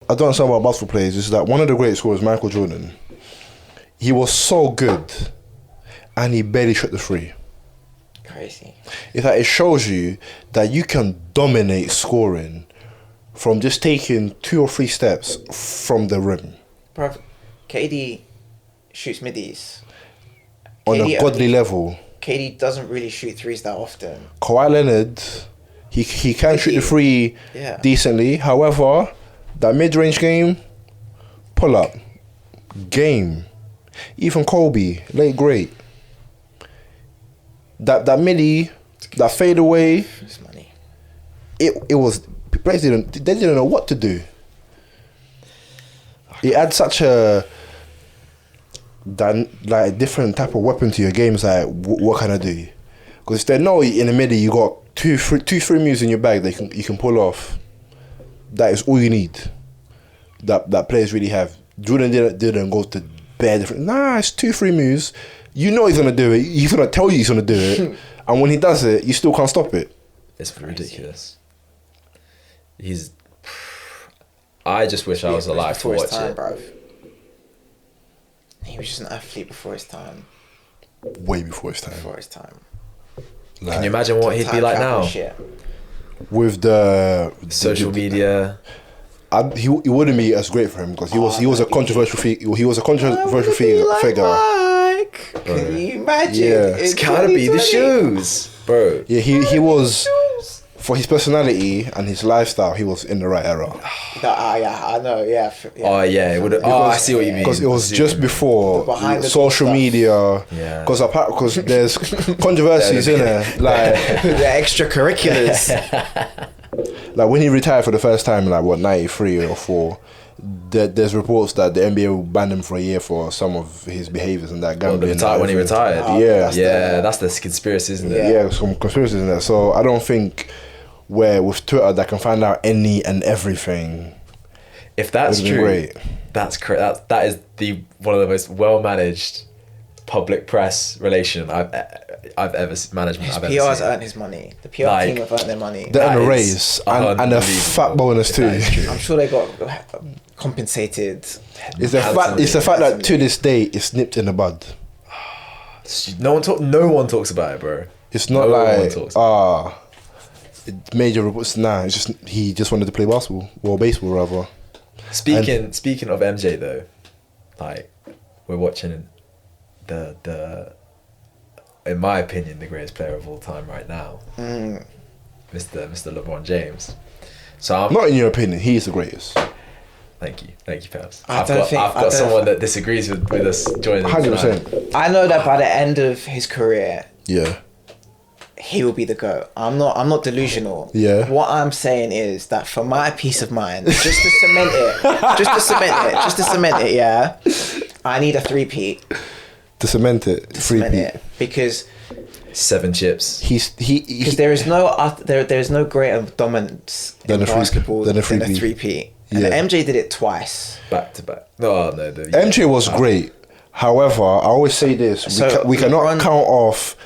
I don't understand about basketball players is that one of the greatest scorers, Michael Jordan, he was so good and he barely shot the three. Crazy. It's like it shows you that you can dominate scoring from just taking 2 or 3 steps from the rim. Bro, KD shoots middies. On a godly level. KD doesn't really shoot threes that often. Kawhi Leonard, he can shoot the three decently. However, that mid-range game, pull up, game. Even Kobe, late great. That midi, that fade away. It's money. It was players they didn't know what to do. It adds such a different type of weapon to your games. Like what can I do? Because if they know in the middle you got two, three moves in your bag that you can pull off. That is all you need. That players really have. Jordan didn't go to bare different. Nah, it's 2, 3 moves. You know he's gonna do it. He's gonna tell you he's gonna do it, and when he does it, you still can't stop it. It's ridiculous. I just wish I was alive to watch it. Bruv. He was just an athlete before his time. Way before his time. Like, can you imagine what he'd be like now? Shit. With the social media. He wouldn't be as great for him because he was a controversial figure. He was a controversial figure. Can you imagine? Yeah. It's gotta be the shoes, bro. Yeah, he was, for his personality and his lifestyle, he was in the right era. Yeah, I know. Yeah. Oh yeah, it would. I see what you mean. Because it was just before social media. Yeah. Because there's controversies in there, like the extracurriculars. Like when he retired for the first time, like what 93 or 4. There's reports that the NBA banned him for a year for some of his behaviours and that gambling. When he retired. That's the conspiracy, isn't it? Yeah, some conspiracies in there. So I don't think where with Twitter that can find out any and everything. If that's true, great. That's correct. That is one of the most well managed public press relation I've ever managed. His PR's earned his money. The PR team have earned their money. They earned a raise and a fat bonus too. I'm sure they got compensated. It's the fact that to this day it's nipped in the bud. No one talks about it, bro. It's not major reports. Nah, it's just he just wanted to play basketball or baseball rather. Speaking of MJ though, like we're watching the in my opinion the greatest player of all time right now, Mr. LeBron James. So I'm not in your opinion, he is the greatest. Thank you, Peps. I've got someone that disagrees with us joining. 100%. I know that by the end of his career, he will be the GOAT. I'm not delusional. Yeah. What I'm saying is that for my peace of mind, just to cement it, yeah, I need a 3-peat. To cement it, 3-peat. Because 7 chips. Because there is no greater dominance in basketball than a 3-peat. And MJ did it twice. Back to back. No. MJ was great. However, I always say this: we cannot count off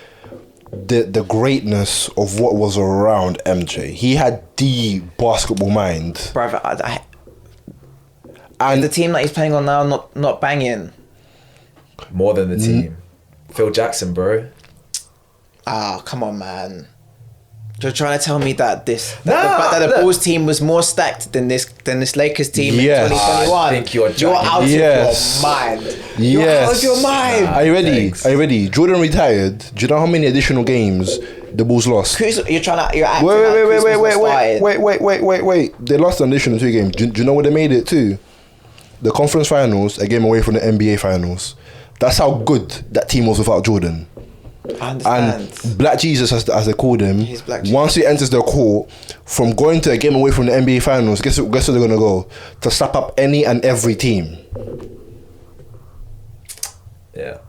the greatness of what was around MJ. He had the basketball mind. Brother, and the team that he's playing on now not banging. More than the team. Phil Jackson, bro. Come on, man. You're trying to tell me that the Bulls team was more stacked than this Lakers team in 2021. I think you're out of your mind. You're out of your mind. Are you ready? Thanks. Are you ready? Jordan retired. Do you know how many additional games the Bulls lost? You're acting Wait. They lost an additional 2 games. Do you know what they made it to? The conference finals, a game away from the NBA finals. That's how good that team was without Jordan. I understand. And Black Jesus, as they called him, once he enters the court, from going to a game away from the NBA finals, guess where they're going to go? To slap up any and every team. Yeah.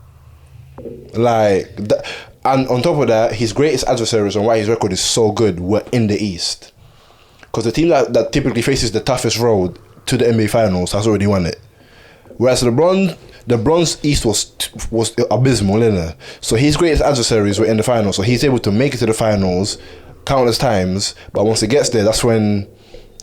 And on top of that, his greatest adversaries and why his record is so good were in the East. Because the team that typically faces the toughest road to the NBA finals has already won it. Whereas the Bronze East was abysmal, innit? So his greatest adversaries were in the finals. So he's able to make it to the finals countless times. But once he gets there, that's when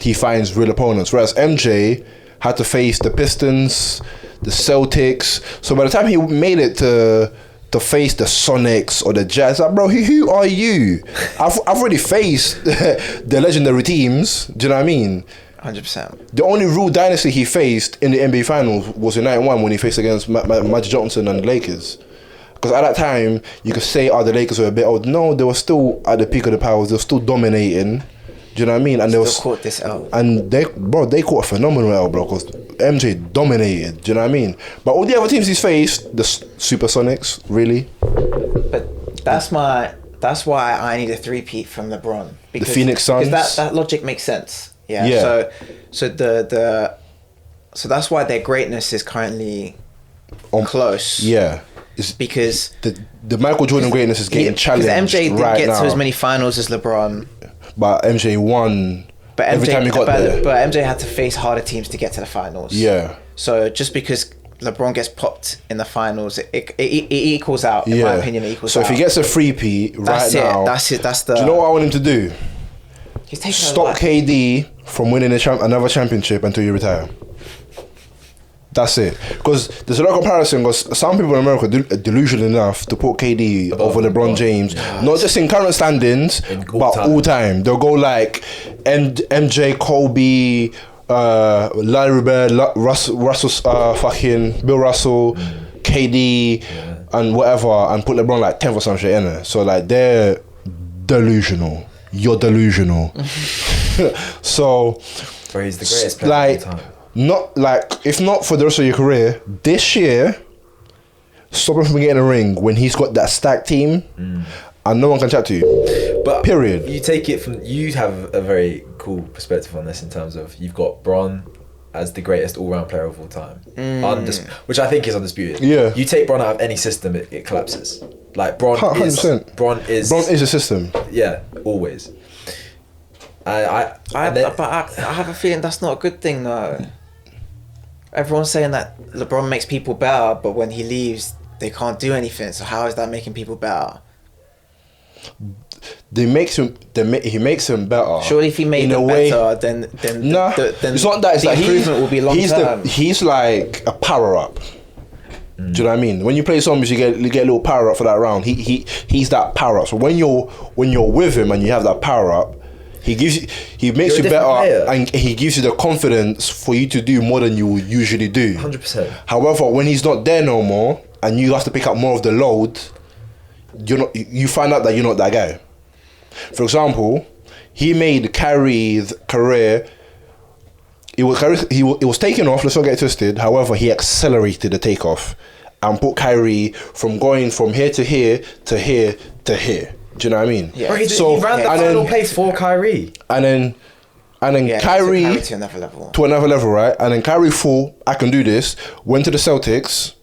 he finds real opponents. Whereas MJ had to face the Pistons, the Celtics. So by the time he made it to face the Sonics or the Jazz, like, bro, who are you? I've already faced the legendary teams. Do you know what I mean? 100%. The only real dynasty he faced in the NBA Finals was in '91 when he faced against Magic Johnson and the Lakers. Because at that time, you could say, the Lakers were a bit old. No, they were still at the peak of the powers. They were still dominating. Do you know what I mean? And they caught this L. And they caught a phenomenal L, bro. Because MJ dominated. Do you know what I mean? But all the other teams he's faced, the Supersonics, really. But that's why I need a three-peat from LeBron. Because, the Phoenix Suns. Because that logic makes sense. Yeah. So that's why their greatness is currently close. Yeah. It's because the Michael Jordan greatness is getting challenged right now. Because MJ didn't get to as many finals as LeBron. But MJ won every time he got there. But MJ had to face harder teams to get to the finals. Yeah. So just because LeBron gets popped in the finals, it equals out. In my opinion, it equals out. So if he gets a 3-peat right now, that's it. That's the. Do you know what I want him to do? He's taking stop KD from winning another championship until you retire. That's it. Because there's a lot of comparison. Because some people in America are delusional enough to put KD over LeBron James, not just in current standings, but all time. They'll go like MJ, Kobe, Larry Bird, Russell, fucking Bill Russell, KD, and whatever, and put LeBron like 10th or some shit in it. So like they're delusional. You're delusional. So, bro, he's the greatest player of all time. Not like, if not for the rest of your career, this year, stop him from getting a ring when he's got that stacked team and no one can chat to you. But period. You take it from, you have a very cool perspective on this in terms of you've got Bron as the greatest all-round player of all time, which I think is undisputed. Yeah. You take Bron out of any system, it collapses. Like Bron 100%. Bron is a system. Yeah, always. I have a feeling that's not a good thing though. Everyone's saying that LeBron makes people better, but when he leaves, they can't do anything. So how is that making people better? He makes him better. Surely, if he made them better, then it's not that. It's the like improvement will be long term. He's like a power up. Do you know what I mean? When you play zombies, you get a little power up for that round. He's that power up. So when you're with him and you have that power up, he makes you better player. And he gives you the confidence for you to do more than you would usually do. 100%. However, when he's not there no more and you have to pick up more of the load, you find out that you're not that guy. For example, he made Kyrie's career. It was taking off. Let's not get twisted. However, he accelerated the takeoff and put Kyrie from going from here to here to here to here. Do you know what I mean? Yeah. Bro, he ran the final place for Kyrie. And then Kyrie to another level. To another level, right? And then Kyrie thought, I can do this. Went to the Celtics.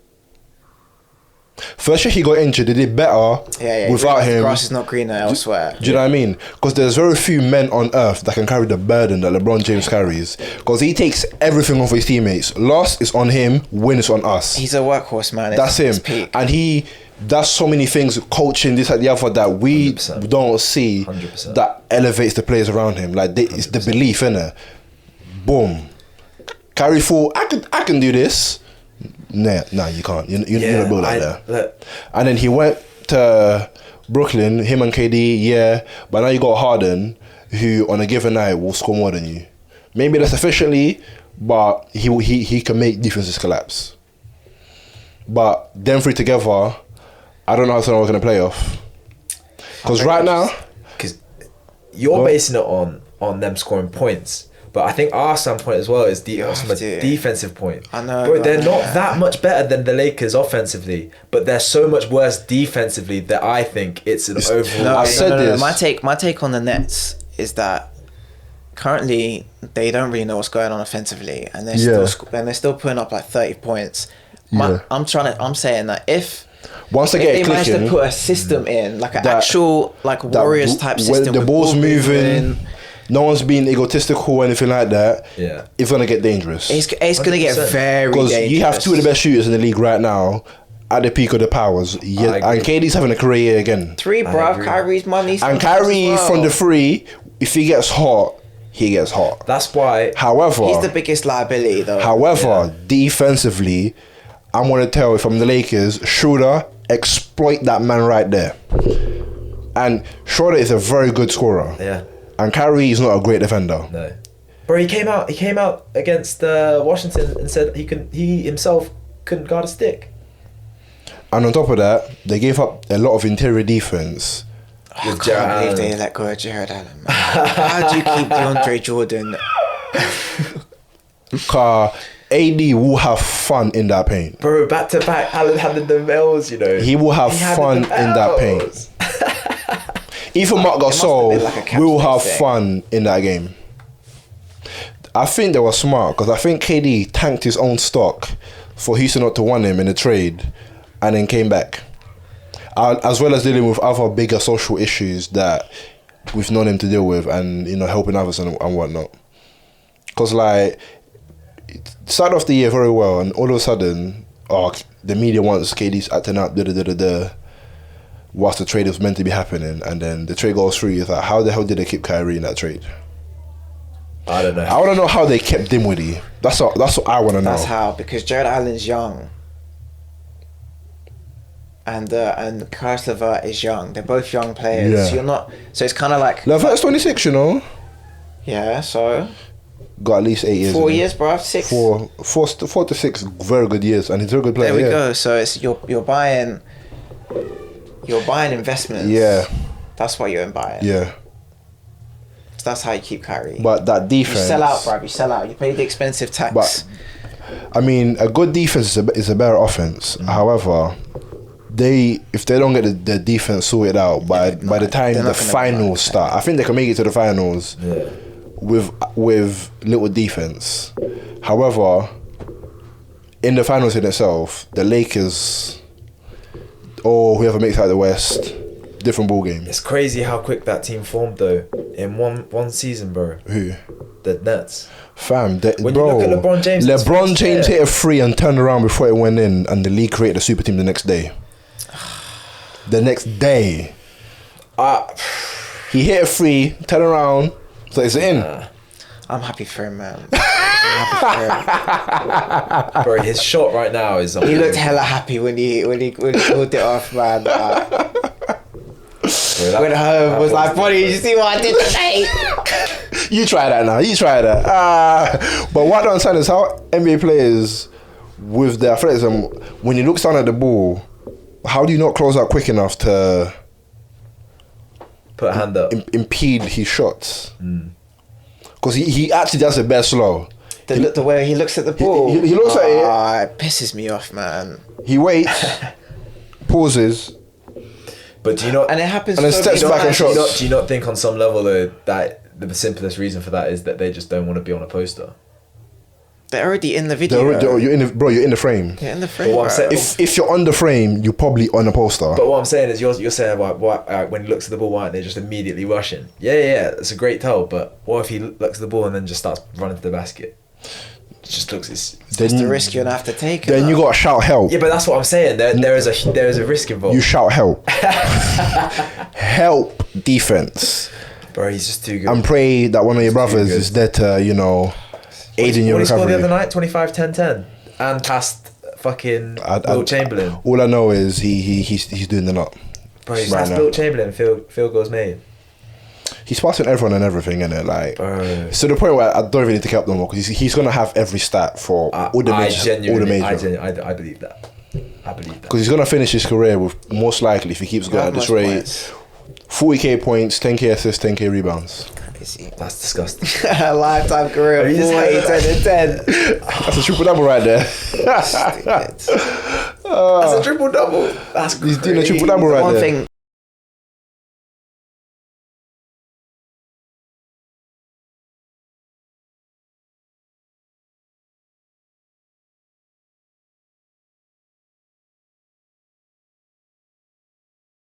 First year he got injured, they did better without him. The grass is not greener elsewhere. Do you know what I mean? Because there's very few men on earth that can carry the burden that LeBron James carries. Because he takes everything off his teammates. Loss is on him, win is on us. He's a workhorse, man. That's him. And he does so many things, coaching, this and the other, that we 100%. Don't see 100%. That elevates the players around him. Like it's the belief, innit? Boom. Kyrie thought, I can do this. Nah, you can't. You're not built like that. And then he went to Brooklyn, him and KD, but now you got Harden, who on a given night will score more than you. Maybe that's efficiently, but he can make defenses collapse. But them three together, I don't know how someone's going to play off. Because right now, because you're basing it on them scoring points. But I think our standpoint as well is from a defensive point. I know. Bro, they're not that much better than the Lakers offensively, but they're so much worse defensively that I think it's an overall. No, I said this. My take on the Nets is that currently they don't really know what's going on offensively, and they're still putting up like 30 points. I'm saying that if they manage to put a system in, like an actual like Warriors type system, when the ball's moving. No one's being egotistical or anything like that. Yeah, it's gonna get dangerous. It's gonna get very dangerous. Because you have two of the best shooters in the league right now at the peak of the powers. Yeah, and KD's having a career year again. Three, bro. Kyrie's money. And Kyrie from the three, if he gets hot, he gets hot. That's why. However, He's the biggest liability, though. However, defensively, I'm going to tell you from the Lakers, Schroeder, exploit that man right there. And Schroeder is a very good scorer. Yeah. And Kyrie is not a great defender. No. Bro, he came out against Washington and said he himself couldn't guard a stick. And on top of that, they gave up a lot of interior defense. I can't believe they let go of Jared Allen, man. How do you keep DeAndre Jordan? AD will have fun in that paint. Bro, back to back, Allen handed the Mills, you know. He will have fun in that paint. Even Marc Gasol will have fun in that game. I think they were smart because I think KD tanked his own stock for Houston not to want him in a trade and then came back. As well as dealing with other bigger social issues that we've known him to deal with and, you know, helping others and whatnot. Because, like, started off the year very well and all of a sudden, the media wants KD's acting up, whilst the trade was meant to be happening, and then the trade goes through. It's like, how the hell did they keep Kyrie in that trade? I don't know. I want to know how they kept Dinwiddie. That's what I want to know. That's how, because Jared Allen's young. And Karis LeVert is young. They're both young players. Yeah. So you're not. So it's kind of like. LeVert's 26, you know. Yeah. So. Got at least 8 years. 4 years, bro. 6. 4 to 6 very good years, and he's a very good player. There we go. So it's you're buying investments. Yeah. That's what you're buying. Yeah. So that's how you keep Kyrie. But that defense. You sell out, bro. You sell out. You pay the expensive tax. But I mean, a good defense is a better offense. However, if they don't get the defense sorted out by the time the finals start, I think they can make it to the finals with little defense. However, in the finals in itself, the Lakers or whoever makes it out of the West, different ball game. It's crazy how quick that team formed though in one season, bro. Who? The Nets. Fam, When you look at LeBron James, hit a free and turned around before it went in, and the league created a super team the next day. The next day, he hit a free, turned around, so it's in. I'm happy for him, man. I'm happy for him. Bro, his shot right now is. He looked hella happy when he pulled it off, man. Went home, was like, "Buddy, you see what I did today?" You try that now. You try that. But what I don't understand is how NBA players, with their athleticism, when he looks down at the ball, how do you not close out quick enough to put a hand up, impede his shots? Because he actually does it best slow. The way he looks at the ball, he looks at it. It pisses me off, man. He waits, pauses. But do you not? And it happens. And then steps back and shots. Do you not think on some level though that the simplest reason for that is that they just don't want to be on a poster? They're already in the video. You're in the frame. You're in the frame. What I'm saying, if you're on the frame, you're probably on a poster. But what I'm saying is, you're saying when he looks at the ball, why aren't they just immediately rushing? Yeah, it's a great tell. But what if he looks at the ball and then just starts running to the basket? It just looks. That's the risk you're gonna have to take. Then you gotta shout help. Yeah, but that's what I'm saying. There is a risk involved. You shout help. Help defense. Bro, he's just too good. And pray that one of your brothers is there to, aid in your recovery. What did he score the other night? 25-10-10 and passed fucking Wilt Chamberlain. All I know is he's doing the nut. Bro, he's passed Wilt Chamberlain. Field goals made. He's passing everyone and everything, innit? Like, bro. So the point where I don't even need to cap no more because he's gonna have every stat for all the major. I believe that. Because he's gonna finish his career with, most likely, if he keeps going at this rate, 40k points, 10k assists, 10k rebounds. That's disgusting. Lifetime career, 40, 10 and 10. That's a triple double right there. Stupid. That's a triple double. That's crazy. He's doing a triple double right there.